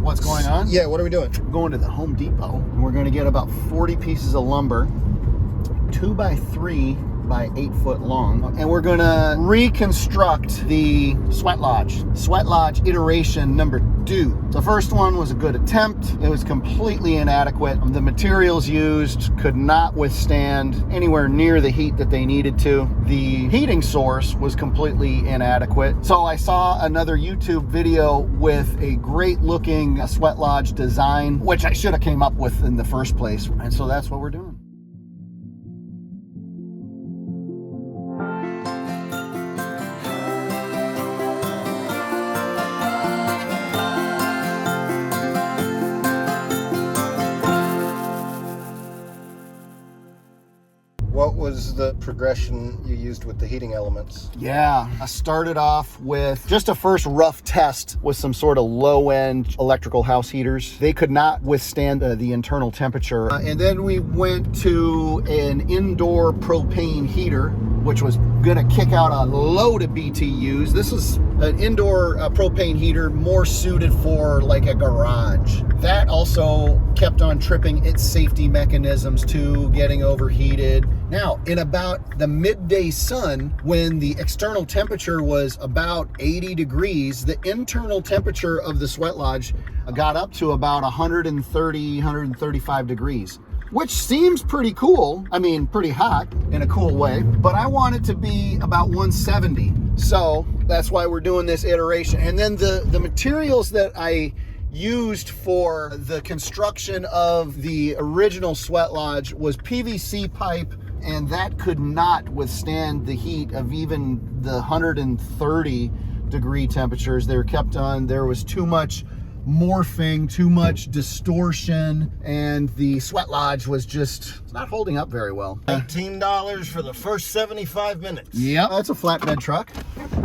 what's going on? Yeah, what are we doing? We're going to the Home Depot, and we're going to get about 40 pieces of lumber, 2x3 by 8 foot long, and we're going to reconstruct the sweat lodge iteration number 2. The first one was a good attempt. It was completely inadequate. The materials used could not withstand anywhere near the heat that they needed to. The heating source was completely inadequate. So I saw another YouTube video with a great looking sweat lodge design, which I should have came up with in the first place. And so that's what we're doing. What was the progression you used with the heating elements? Yeah, I started off with just a first rough test with some sort of low-end electrical house heaters. They could not withstand the internal temperature. And then we went to an indoor propane heater, which was gonna kick out a load of BTUs. This is an indoor propane heater more suited for like a garage. That also kept on tripping its safety mechanisms too, getting overheated. Now, in about the midday sun, when the external temperature was about 80 degrees, the internal temperature of the sweat lodge got up to about 130, 135 degrees. Which seems pretty cool. I mean, pretty hot in a cool way, but I want it to be about 170. So that's why we're doing this iteration. And then the materials that I used for the construction of the original sweat lodge was PVC pipe, and that could not withstand the heat of even the 130 degree temperatures. They were kept on. There was too much morphing, too much distortion, and the sweat lodge was just not holding up very well. $18 for the first 75 minutes. Yep, that's a flatbed truck.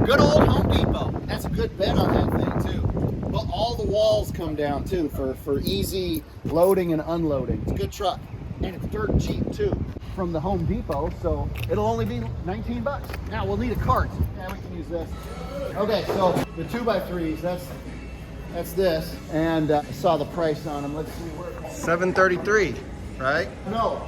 Good old Home Depot. That's a good bet on that thing too. But all the walls come down too for easy loading and unloading. It's a good truck, and it's dirt cheap too from the Home Depot, so it'll only be 19 bucks. Now we'll need a cart. Yeah, we can use this. Okay, so the 2x3s, that's this, and I saw the price on them. Let's see where. $733, right? No,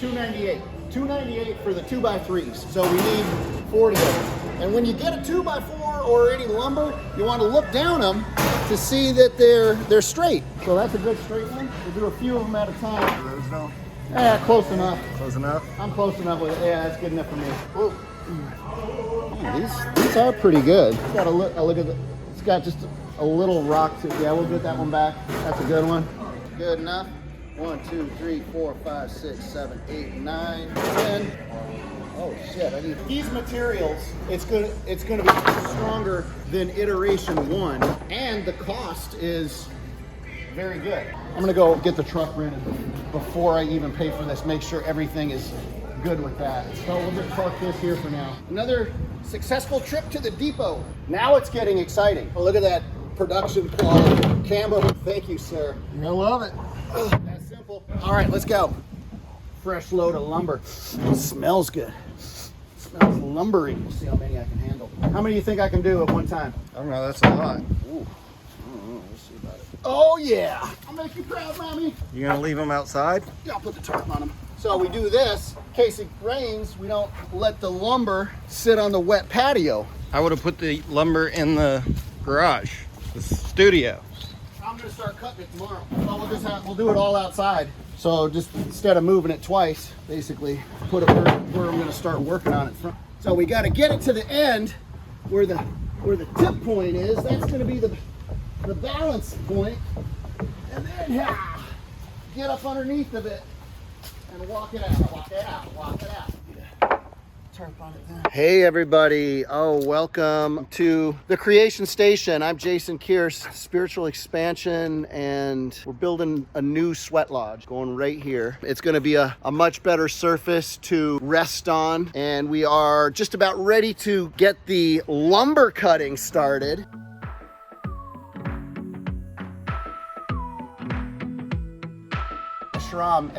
$298. $298 for the 2x3s. So we need 40 of them. And when you get a 2x4 or any lumber, you want to look down them to see that they're straight. So that's a good straight one. We'll do a few of them at a time. Those don't. Yeah, close enough. Close enough? I'm close enough with it. Yeah, that's good enough for me. Whoa. Yeah, these are pretty good. Got a look at it's got just a little rock to, yeah, we'll get that one back. That's a good one. Good enough. 1, 2, 3, 4, 5, 6, 7, 8, 9, 10. Oh shit, I need these materials. It's gonna be stronger than iteration 1, and the cost is very good. I'm gonna go get the truck rented before I even pay for this. Make sure everything is good with that. So we'll just park this here for now. Another successful trip to the depot. Now it's getting exciting. Oh, look at that production quality camo. Thank you, sir. You're gonna love it. That's simple. All right, let's go. Fresh load of lumber. It smells good. It smells lumbery. We'll see how many I can handle. How many do you think I can do at one time? I don't know, that's a lot. Ooh. We'll see about it. Oh yeah. I'll make you proud, mommy. You gonna leave them outside? Yeah, I'll put the tarp on them. So we do this, in case it rains, we don't let the lumber sit on the wet patio. I would have put the lumber in the garage, the studio. I'm gonna start cutting it tomorrow. Well, we'll do it all outside. So just instead of moving it twice, basically put it where I'm gonna start working on it from. So we gotta get it to the end where the tip point is. That's gonna be the balance point. And then get up underneath of it and walk it out, walk it out, walk it out. Tarp on it then. Hey everybody, welcome to the Creation Station. I'm Jason Kearse, Spiritual Expansion, and we're building a new sweat lodge going right here. It's gonna be a much better surface to rest on, and we are just about ready to get the lumber cutting started. Shram,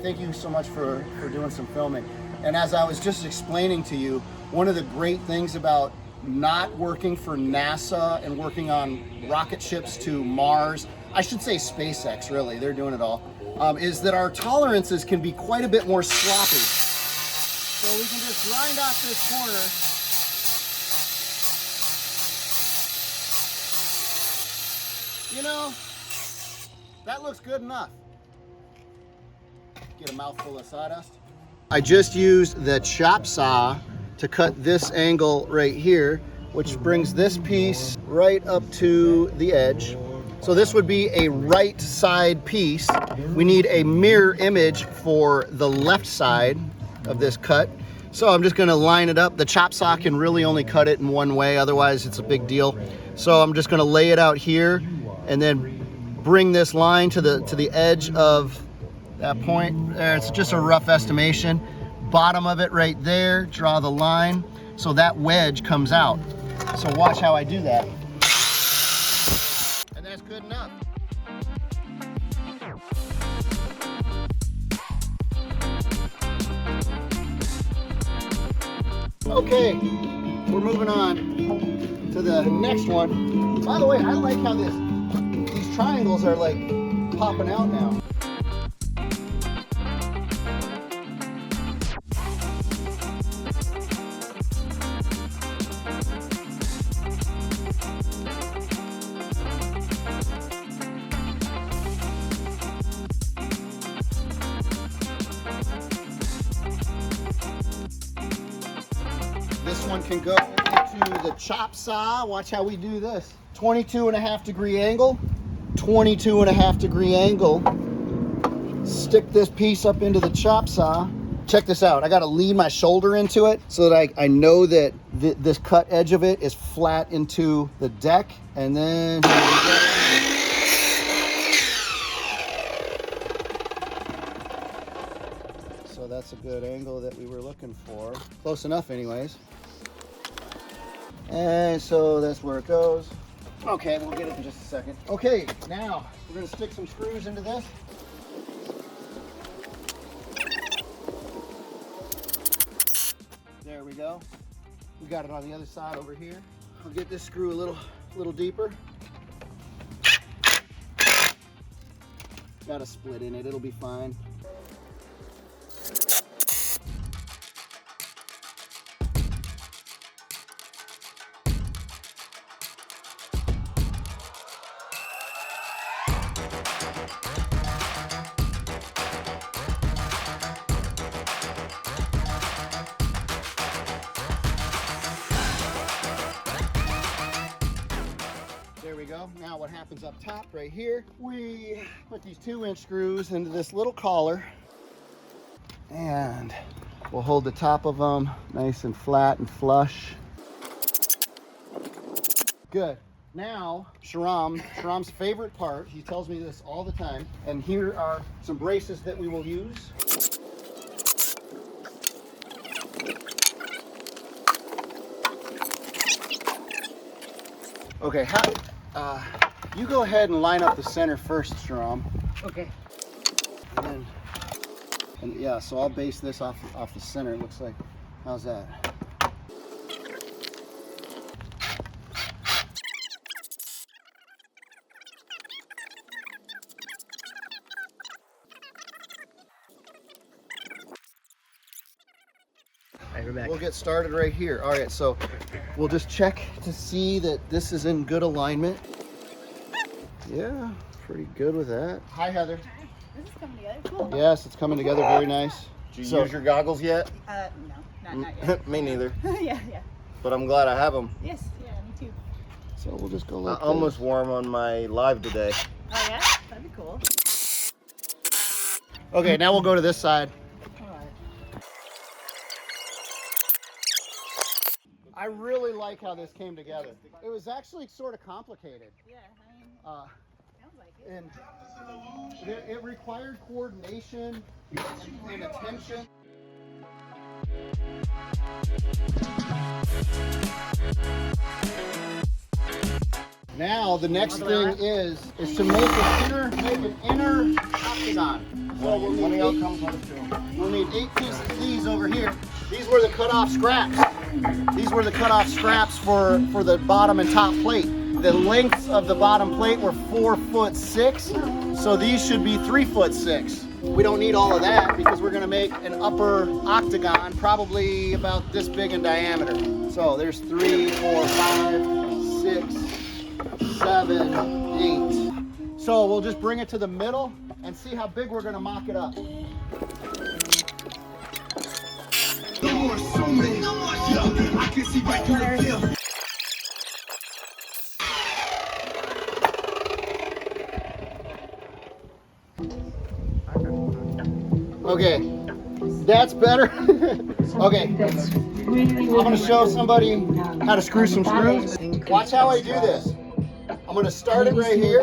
thank you so much for doing some filming. And as I was just explaining to you, one of the great things about not working for NASA and working on rocket ships to Mars, I should say SpaceX, really, they're doing it all, is that our tolerances can be quite a bit more sloppy. So we can just grind off this corner. You know, that looks good enough. Get a mouthful of sawdust. I just used the chop saw to cut this angle right here, which brings this piece right up to the edge. So this would be a right side piece. We need a mirror image for the left side of this cut. So I'm just gonna line it up. The chop saw can really only cut it in one way, otherwise it's a big deal. So I'm just gonna lay it out here and then bring this line to the edge of that point. There, it's just a rough estimation. Bottom of it right there, draw the line so that wedge comes out. So watch how I do that. And that's good enough. Okay, we're moving on to the next one. By the way, I like how these triangles are like popping out now. This one can go into the chop saw. Watch how we do this. 22.5 degree angle, 22.5 degree angle. Stick this piece up into the chop saw. Check this out. I got to lean my shoulder into it so that I know that this cut edge of it is flat into the deck. And then here we go. So that's a good angle that we were looking for. Close enough anyways. And so that's where it goes. Okay, we'll get it in just a second. Okay, now we're gonna stick some screws into this. There we go. We got it on the other side over here. I'll get this screw a little deeper. Got a split in it, it'll be fine. There we go. Now what happens up top right here, we put these 2-inch screws into this little collar and we'll hold the top of them nice and flat and flush. Good. Now, Sharam's favorite part, he tells me this all the time, and here are some braces that we will use. Okay, you go ahead and line up the center first, Sharam. Okay. And yeah, so I'll base this off the center, it looks like. How's that? Right, we're back. We'll get started right here. All right, so we'll just check to see that this is in good alignment. Yeah, pretty good with that. Hi, Heather. Hi. This is coming together. Cool. Yes, it's coming together very nice. Did you use your goggles yet? No, not yet. Me neither. Yeah. But I'm glad I have them. Yes, yeah, me too. So we'll just go I like this. almost wore them on my live today. Oh yeah? That'd be cool. Okay, now we'll go to this side. Alright. I really like how this came together. It was actually sort of complicated. Yeah, I mean, sounds like it. And it required coordination and attention. Now the next thing is to make an inner octagon. So we'll need 8 pieces of these over here. These were the cut-off scraps. These were the cut-off scraps for the bottom and top plate. the lengths of the bottom plate were 4'6", so these should be 3'6". We don't need all of that because we're gonna make an upper octagon, probably about this big in diameter. So there's 3, 4, 5, 6, 7, 8. So we'll just bring it to the middle and see how big we're gonna mock it up. Okay, that's better. Okay, I'm gonna show somebody how to screw some screws. Watch how I do this. I'm gonna start it right here.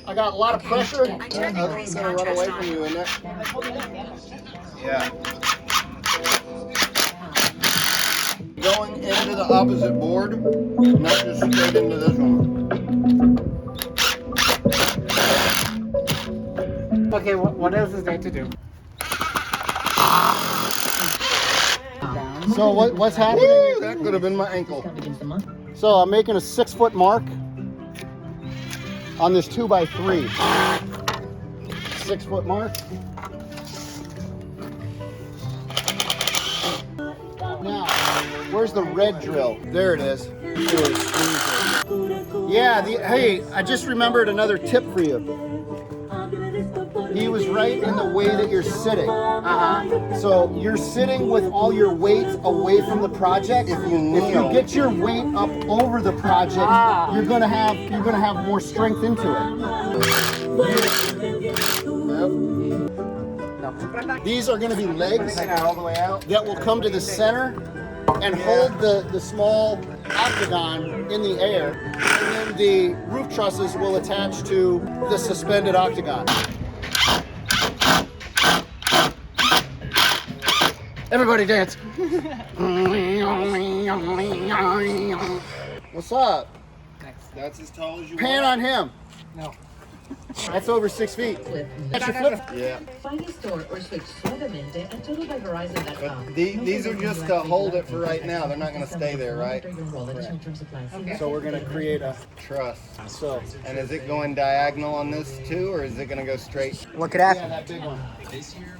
I got a lot of pressure. That's gonna run away from you, isn't it? Yeah. Going into the opposite board, not just straight into this one. Okay, what else is there to do? So what's happening? Woo, that could have been my ankle. So I'm making a 6-foot mark on this 2x3. 6-foot mark. Now, where's the red drill? There it is. Yeah, hey, I just remembered another tip for you. He was right in the way that you're sitting. So you're sitting with all your weight away from the project. If you get your weight up over the project, you're gonna have more strength into it. These are gonna be legs all the way out that will come to the center and hold the small octagon in the air, and then the roof trusses will attach to the suspended octagon. Everybody dance. What's up? That's as tall as you Pan want. on him. No. That's over 6 feet. That's your foot. Yeah. Find a store or switch suavemente and todo by Verizon.com. But these are just to hold it for right now. They're not going to stay there, right? So we're gonna create a Truss. so. And is it going diagonal on this too, or is it going to go straight? What could Yeah, happen? that big one.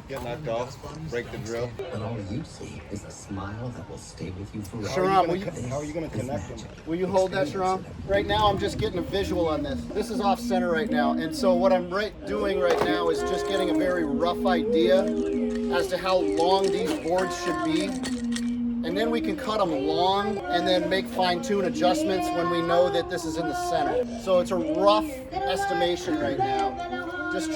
Get knocked off, break the drill. But all you see is a smile that will stay with you forever. Sharon, How are you going to connect them? will you hold that, Sharon? Right now, I'm just getting a visual on this. This is off center right now, and so what I'm doing right now is just getting a very rough idea as to how long these boards should be. And then we can cut them long and then make fine-tune adjustments when we know that this is in the center. So it's a rough estimation right now. Just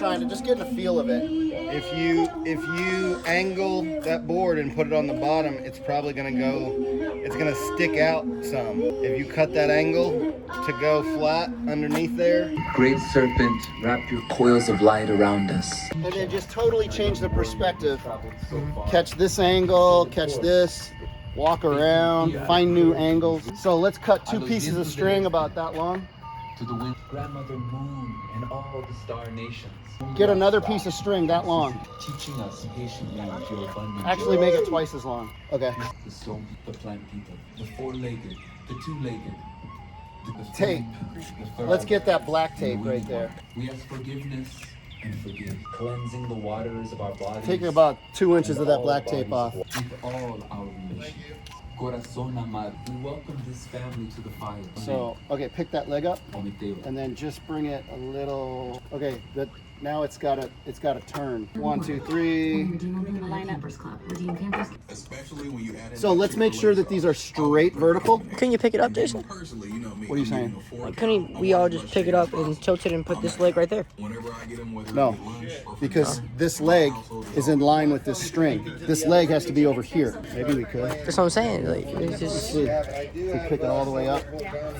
getting a feel of it. If you angle that board and put it on the bottom, it's probably going to stick out some. If you cut that angle to go flat underneath there. Great serpent, wrap your coils of light around us. And then just totally change the perspective. Catch this angle, catch this, walk around, find new angles. So let's cut 2 pieces of string about that long. To the wind, Grandmother Moon and all the star nations. Get another piece of string that long. Teaching us patiently with your abundant Actually make it twice as long. Okay. the stone, the plant people, the 4-legged, the 2-legged, the Tape. Let's get that black tape right there. We ask forgiveness and forgive, cleansing the waters of our bodies. Take about 2 inches and of that all black tape off. bodies With all our relations. Corazón amado, we welcome this family to the fire. So, okay, pick that leg up Omiteo. and then just bring it a little. Okay, now it's got to turn. 1, 2, 3. So let's make sure that these are straight vertical. Couldn't you pick it up, Jason? What are you saying? Like, couldn't we all just pick it up and tilt it and put this leg right there? No, because this leg is in line with this string. This leg has to be over here. Maybe we could. That's what I'm saying. Like, it's just. See, if we pick it all the way up,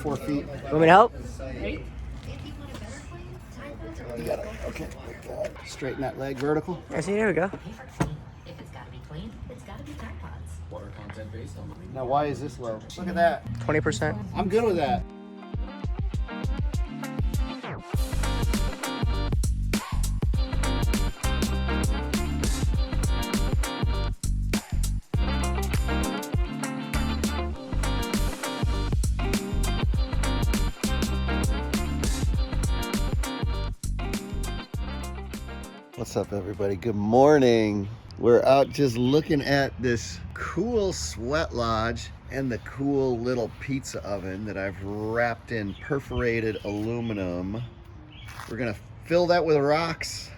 4 feet. Want me to help? You got it. Okay. Straighten that leg vertical. I see. There we go. If it's gotta be clean, it's gotta be Tide Pods. Water content based on Now, why is this low? Look at that. 20%. I'm good with that. What's up, everybody? Good morning. We're out just looking at this cool sweat lodge and the cool little pizza oven that I've wrapped in perforated aluminum. We're gonna fill that with rocks.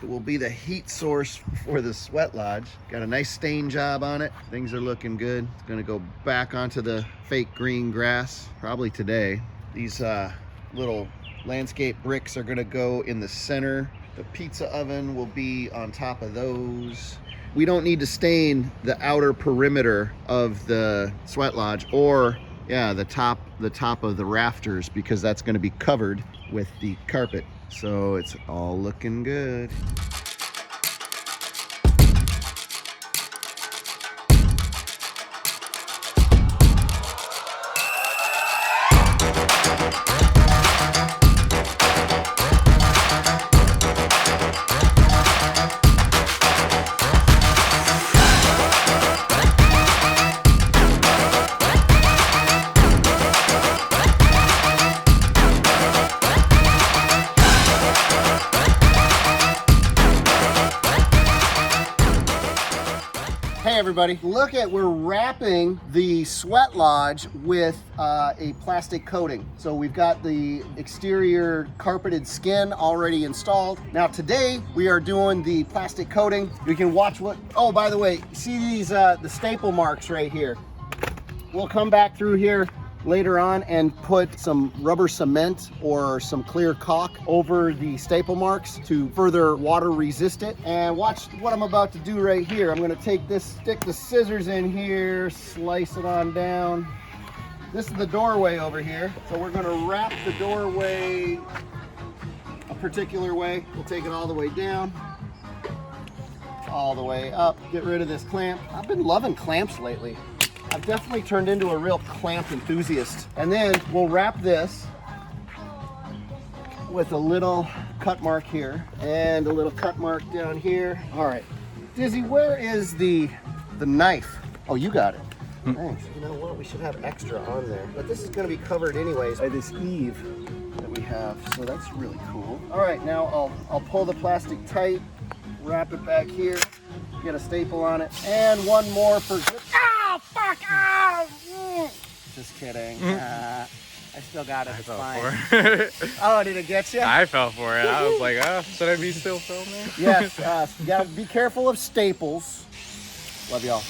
It will be the heat source for the sweat lodge. Got a nice stain job on it. Things are looking good. It's gonna go back onto the fake green grass probably today. These little landscape bricks are gonna go in the center. The pizza oven will be on top of those. We don't need to stain the outer perimeter of the sweat lodge or the top of the rafters, because that's going to be covered with the carpet. So it's all looking good. Hey everybody, look at, we're wrapping the sweat lodge with a plastic coating. So we've got the exterior carpeted skin already installed. Now today we are doing the plastic coating. You can watch what, oh, by the way, see these, the staple marks right here. We'll come back through here later on and put some rubber cement or some clear caulk over the staple marks to further water resist it. And watch what I'm about to do right here. I'm gonna take this, stick the scissors in here, slice it on down. This is the doorway over here. So we're gonna wrap the doorway a particular way. We'll take it all the way down, all the way up. Get rid of this clamp. I've been loving clamps lately. I've definitely turned into a real clamp enthusiast. And then we'll wrap this with a little cut mark here and a little cut mark down here. All right, Dizzy, where is the knife? Oh, you got it. Thanks. You know what? We should have extra on there. But this is going to be covered anyways by this eave that we have. So that's really cool. All right, now I'll pull the plastic tight, wrap it back here, get a staple on it, and one more for good. Oh, fuck! Oh! Just kidding. I still got it. I It's fell fine. for it. Oh, did it get you? I fell for it. I was like, oh, should I be still filming? Yes. You gotta be careful of staples. Love y'all.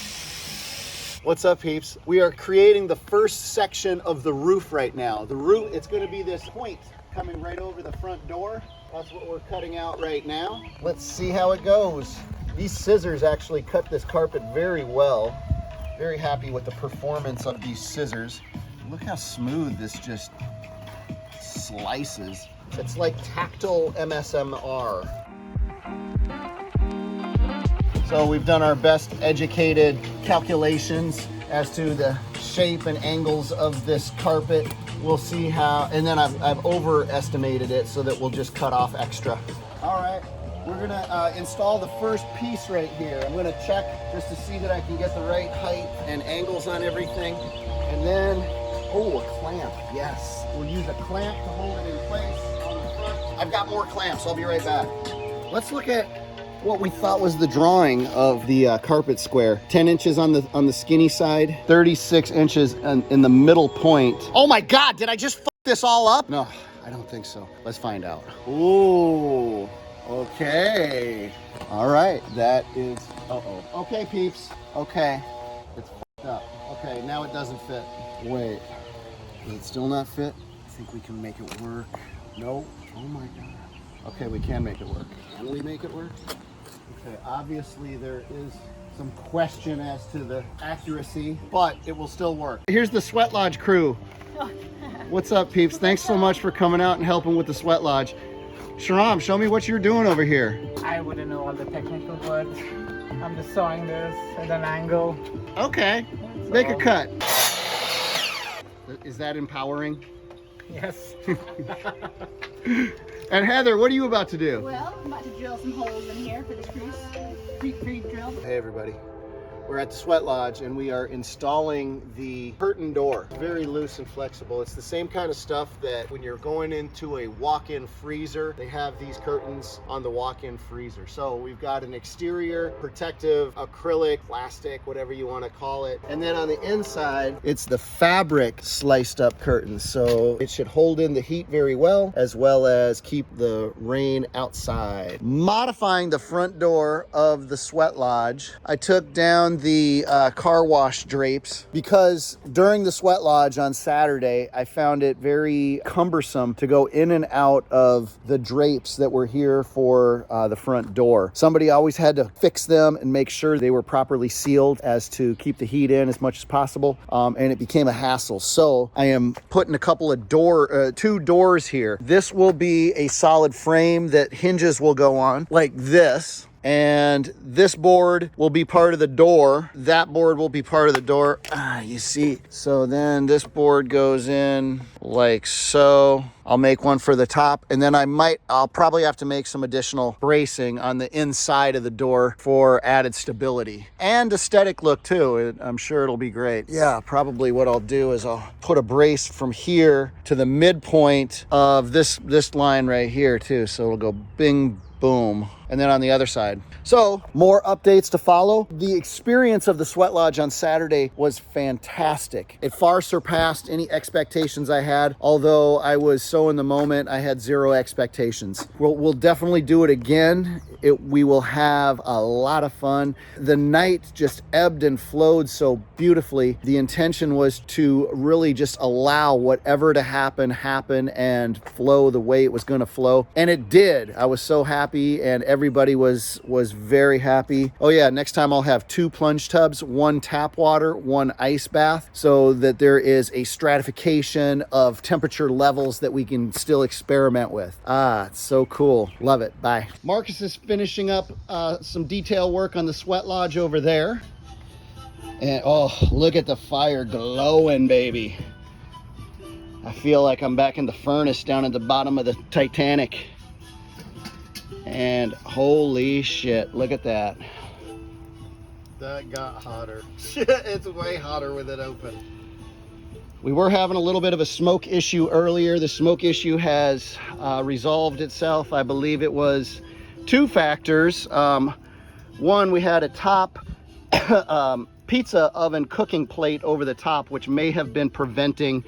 What's up, peeps? We are creating the first section of the roof right now. The roof, it's gonna be this point coming right over the front door. That's what we're cutting out right now. Let's see how it goes. These scissors actually cut this carpet very well. Very happy with the performance of these scissors. Look how smooth this just slices. It's like tactile MSMR. So we've done our best educated calculations as to the shape and angles of this carpet. We'll see how, and then I've overestimated it so that we'll just cut off extra. All right. We're gonna install the first piece right here. I'm gonna check just to see that I can get the right height and angles on everything. And then, oh, a clamp, yes. We'll use a clamp to hold it in place on the front. I've got more clamps, I'll be right back. Let's look at what we thought was the drawing of the carpet square. 10 inches on the skinny side, 36 inches in the middle point. Oh my God, did I just fuck this all up? No, I don't think so. Let's find out. Ooh. Okay. All right. That is. Uh-oh. Okay, peeps. Okay. It's f***ed up. Okay, now it doesn't fit. Wait. Does it still not fit? I think we can make it work. No. Oh my God. Okay, we can make it work. Can we make it work? Okay, obviously there is some question as to the accuracy, but it will still work. Here's the Sweat Lodge crew. What's up, peeps? Thanks so much for coming out and helping with the Sweat Lodge. Sharam, show me what you're doing over here. I wouldn't know all the technical words. I'm just sawing this at an angle. Okay, make a cut. Is that empowering? Yes. And Heather, what are you about to do? Well, I'm about to drill some holes in here for the crease drill. Hey everybody, We're at the sweat lodge and we are installing the curtain door. Very loose and flexible. It's the same kind of stuff that when you're going into a walk-in freezer, they have these curtains on the walk-in freezer. So we've got an exterior protective acrylic, plastic, whatever you want to call it. And then on the inside, it's the fabric sliced up curtains. So it should hold in the heat very well as keep the rain outside. Modifying the front door of the sweat lodge, I took down the car wash drapes because during the sweat lodge on Saturday, I found it very cumbersome to go in and out of the drapes that were here for the front door. Somebody always had to fix them and make sure they were properly sealed as to keep the heat in as much as possible, and it became a hassle. So I am putting a couple of two doors here. This will be a solid frame that hinges will go on like this. And this board will be part of the door. That board will be part of the door. You see. So then this board goes in like so. I'll make one for the top, and then I'll probably have to make some additional bracing on the inside of the door for added stability and aesthetic look too. I'm sure it'll be great. Yeah, probably what I'll do is I'll put a brace from here to the midpoint of this line right here too. So it'll go bing, boom. And then on the other side. So more updates to follow. The experience of the sweat lodge on Saturday was fantastic. It far surpassed any expectations I had. Although I was so in the moment, I had zero expectations. We'll definitely do it again. We will have a lot of fun. The night just ebbed and flowed so beautifully. The intention was to really just allow whatever to happen and flow the way it was going to flow. And it did. I was so happy, and everybody was very happy. Oh yeah, next time I'll have 2 plunge tubs, 1 tap water, 1 ice bath, so that there is a stratification of temperature levels that we can still experiment with. It's so cool. Love it. Bye. Marcus is finishing up some detail work on the sweat lodge over there. And oh, look at the fire glowing, baby. I feel like I'm back in the furnace down at the bottom of the Titanic. And holy shit, look at that. That got hotter. It's way hotter with it open. We were having a little bit of a smoke issue earlier. The smoke issue has resolved itself. I believe it was 2 factors. One, we had a top pizza oven cooking plate over the top, which may have been preventing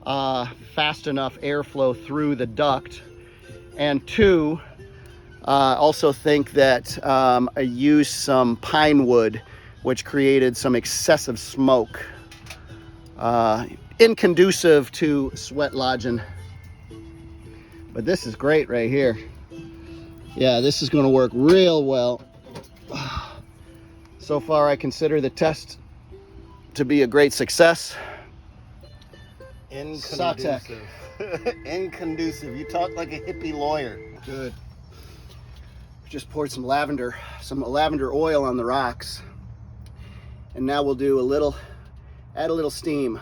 fast enough airflow through the duct. And 2, I also think that I used some pine wood, which created some excessive smoke, inconducive to sweat lodging. But this is great right here. Yeah, this is going to work real well. So far, I consider the test to be a great success. Inconducive. Inconducive. You talk like a hippie lawyer. Good. Just poured some lavender oil on the rocks. And now we'll do add a little steam.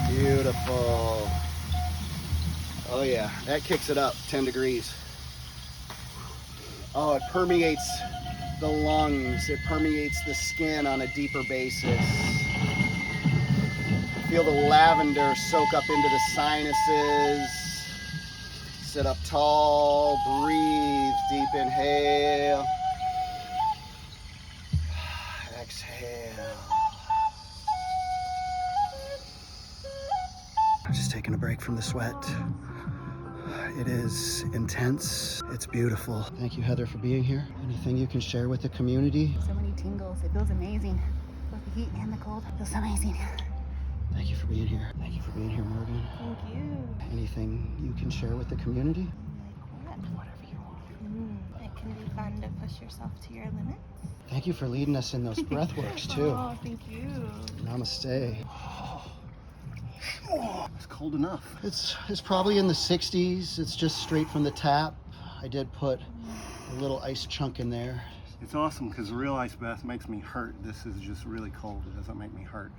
Beautiful. Oh yeah, that kicks it up 10 degrees. Oh, it permeates the lungs. It permeates the skin on a deeper basis. Feel the lavender soak up into the sinuses. Sit up tall, breathe, deep inhale. Exhale. I'm just taking a break from the sweat. It is intense. It's beautiful. Thank you, Heather, for being here. Anything you can share with the community? So many tingles. It feels amazing. Both the heat and the cold. It feels amazing. Thank you for being here. Thank you for being here, Morgan. Thank you. Anything you can share with the community? Like what? Whatever you want. It can be fun to push yourself to your limits. Thank you for leading us in those breath works too. Oh, thank you. Namaste. It's cold enough. It's probably in the 60s. It's just straight from the tap. I did put a little ice chunk in there. It's awesome because real ice bath makes me hurt. This is just really cold. It doesn't make me hurt.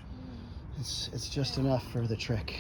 It's just enough for the trick.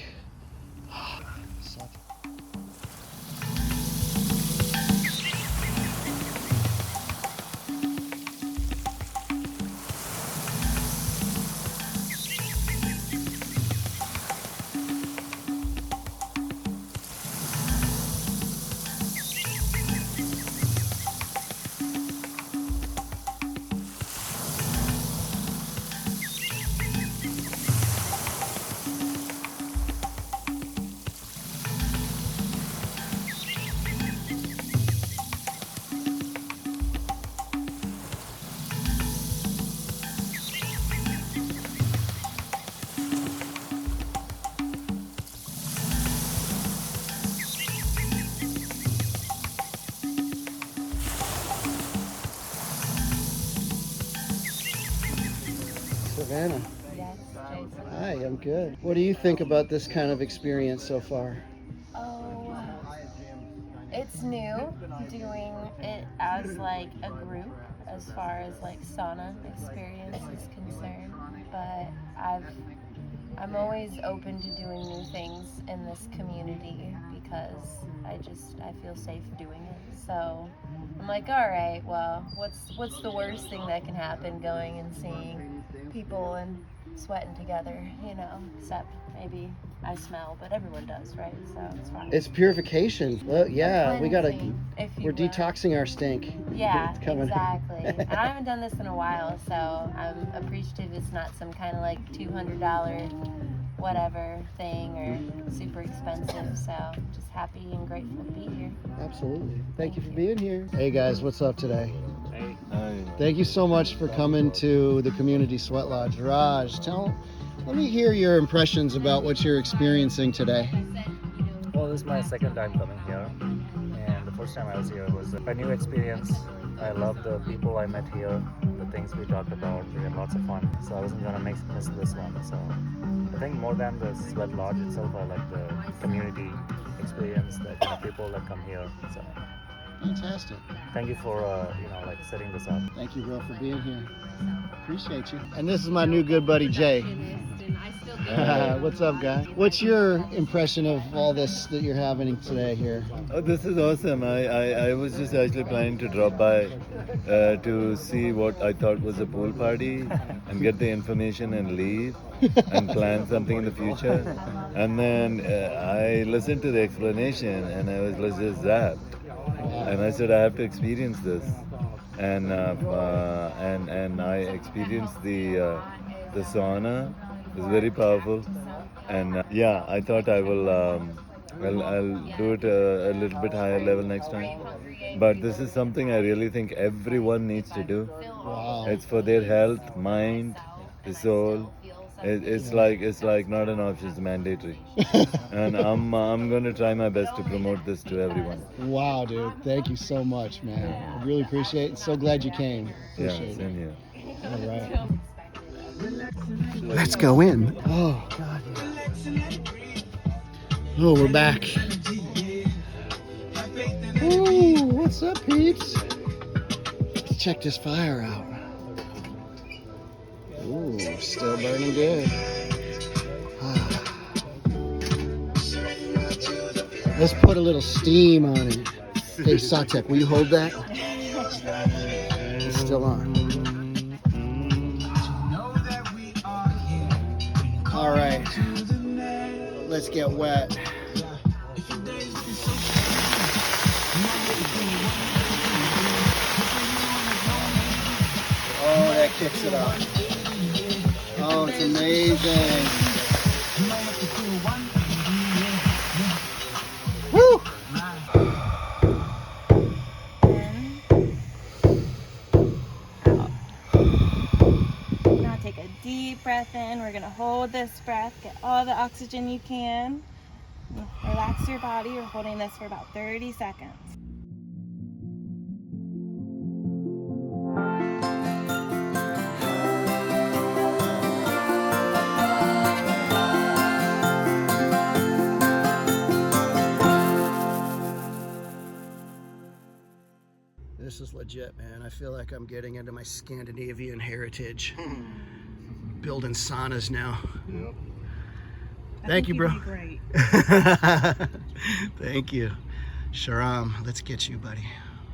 Savannah. Yes, Jason. Hi, I'm good. What do you think about this kind of experience so far? Oh, it's new doing it as like a group as far as like sauna experience is concerned, but I'm always open to doing new things in this community because I feel safe doing it. So I'm like, all right, well, what's the worst thing that can happen going and seeing people and sweating together, you know, except maybe I smell, but everyone does, right? So it's fine. It's purification. Well, yeah, we're We're detoxing our stink. Yeah, It's coming. exactly. And I haven't done this in a while, so I'm appreciative it's not some kind of like $200 whatever thing or super expensive. So I'm just happy and grateful to be here. Absolutely. Thank you for being here. Hey guys, what's up today? Hey. Thank you so much for coming to the Community Sweat Lodge. Raj, let me hear your impressions about what you're experiencing today. Well, this is my second time coming here, and the first time I was here was a new experience. I love the people I met here, the things we talked about. We had lots of fun, so I wasn't gonna miss this one. So I think more than the Sweat Lodge itself, I like the community experience, the people that come here. So Fantastic. thank you for like setting this up. Thank you, bro, for being here. Appreciate you. And this is my new good buddy, Jay. What's up, guy? What's your impression of all this that you're having today here? Oh, this is awesome. I was just actually planning to drop by to see what I thought was a pool party and get the information and leave and plan something in the future. And then I listened to the explanation and I was just zapped. And I said, I have to experience this. And I experienced the sauna. It was very powerful, and yeah, I thought I will. I'll do it a little bit higher level next time. But this is something I really think everyone needs to do. Wow. It's for their health, mind, the soul. It's like not an option; it's mandatory. And I'm going to try my best to promote this to everyone. Wow, dude. Thank you so much, man. I really appreciate it. So glad you came. Appreciate Yeah, same here. All right. Let's go in. Oh, God. Oh, we're back. Ooh, what's up, peeps? Let's check this fire out. Ooh, still burning good. Let's put a little steam on it. Hey, Satek, will you hold that? It's still on. All right, let's get wet. Oh, that kicks it off. Oh, it's amazing. Woo! Now take a deep breath in. We're gonna hold this breath, get all the oxygen you can. Relax your body. We're holding this for about 30 seconds. This is legit, man. I feel like I'm getting into my Scandinavian heritage. Building saunas now. Yep. Thank you, bro. You'd be great. Thank you. Sharam, let's get you, buddy.